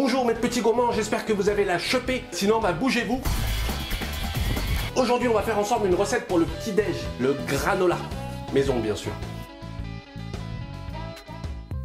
Bonjour mes petits gourmands, j'espère que vous avez la chopée, sinon bah bougez-vous. Aujourd'hui on va faire ensemble une recette pour le petit-déj, le granola. Maison bien sûr.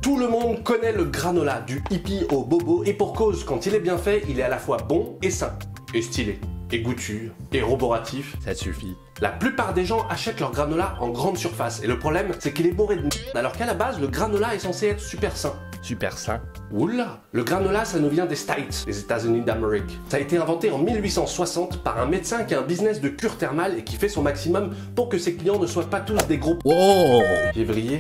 Tout le monde connaît le granola, du hippie au bobo, et pour cause, quand il est bien fait, il est à la fois bon et sain, et stylé, et goûtu, et roboratif. Ça suffit. La plupart des gens achètent leur granola en grande surface, et le problème, c'est qu'il est bourré de merde, alors qu'à la base, le granola est censé être super sain. Super sain? Oula! Le granola, ça nous vient des States, les États-Unis d'Amérique. Ça a été inventé en 1860 par un médecin qui a un business de cure thermale et qui fait son maximum pour que ses clients ne soient pas tous des gros février.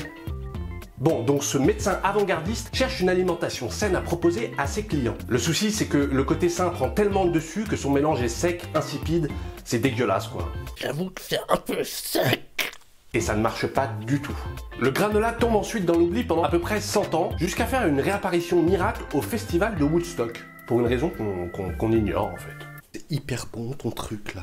Bon, donc ce médecin avant-gardiste cherche une alimentation saine à proposer à ses clients. Le souci, c'est que le côté sain prend tellement le dessus que son mélange est sec, insipide, c'est dégueulasse quoi. J'avoue que c'est un peu sec. Et ça ne marche pas du tout. Le granola tombe ensuite dans l'oubli pendant à peu près 100 ans, jusqu'à faire une réapparition miracle au festival de Woodstock. Pour une raison qu'on ignore en fait. C'est hyper bon ton truc là.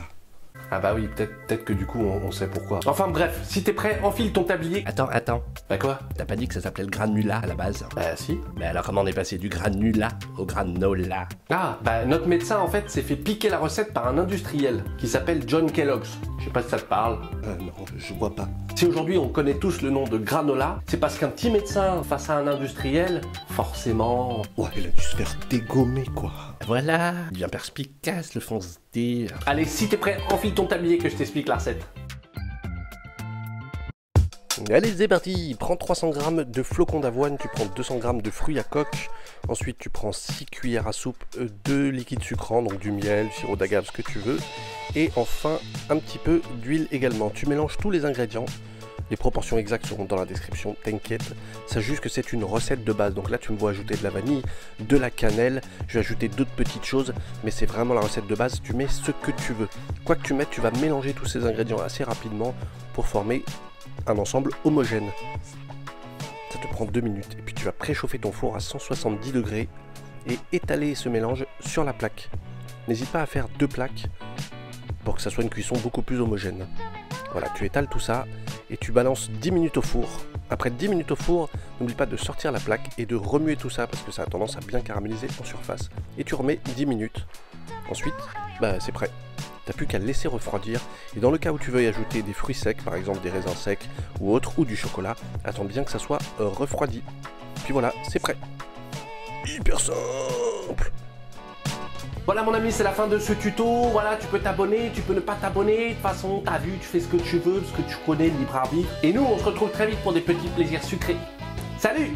Ah bah oui, peut-être que du coup on sait pourquoi. Enfin bref, si t'es prêt, enfile ton tablier. Attends. Bah quoi? T'as pas dit que ça s'appelait le granula à la base? Bah si. Bah alors comment on est passé du granula au granola? Ah, bah notre médecin en fait s'est fait piquer la recette par un industriel qui s'appelle John Kellogg's. Je sais pas si ça te parle. Non, je vois pas. Si aujourd'hui on connaît tous le nom de granola, c'est parce qu'un petit médecin face à un industriel, forcément... Ouais, il a dû se faire dégommer quoi. Voilà, bien perspicace le fonce D. Allez, si t'es prêt, enfile ton tablier que je t'explique la recette. Allez, c'est parti. Prends 300 g de flocons d'avoine, tu prends 200 g de fruits à coque. Ensuite, tu prends 6 cuillères à soupe de liquide sucrant, donc du miel, du sirop d'agave, ce que tu veux. Et enfin, un petit peu d'huile également. Tu mélanges tous les ingrédients. Les proportions exactes seront dans la description, t'inquiète. Sache juste que c'est une recette de base. Donc là, tu me vois ajouter de la vanille, de la cannelle. Je vais ajouter d'autres petites choses, mais c'est vraiment la recette de base. Tu mets ce que tu veux. Quoi que tu mettes, tu vas mélanger tous ces ingrédients assez rapidement pour former un ensemble homogène. Ça te prend 2 minutes. Et puis tu vas préchauffer ton four à 170 degrés et étaler ce mélange sur la plaque. N'hésite pas à faire 2 plaques pour que ça soit une cuisson beaucoup plus homogène. Voilà, tu étales tout ça et tu balances 10 minutes au four. Après 10 minutes au four, n'oublie pas de sortir la plaque et de remuer tout ça parce que ça a tendance à bien caraméliser en surface. Et tu remets 10 minutes. Ensuite, bah c'est prêt. T'as plus qu'à le laisser refroidir. Et dans le cas où tu veux y ajouter des fruits secs, par exemple des raisins secs ou autre, ou du chocolat, attends bien que ça soit refroidi. Puis voilà, c'est prêt. Hyper simple. Voilà mon ami, c'est la fin de ce tuto. Voilà, tu peux t'abonner, tu peux ne pas t'abonner. De toute façon, t'as vu, tu fais ce que tu veux, ce que tu connais, le libre arbitre. Et nous, on se retrouve très vite pour des petits plaisirs sucrés. Salut!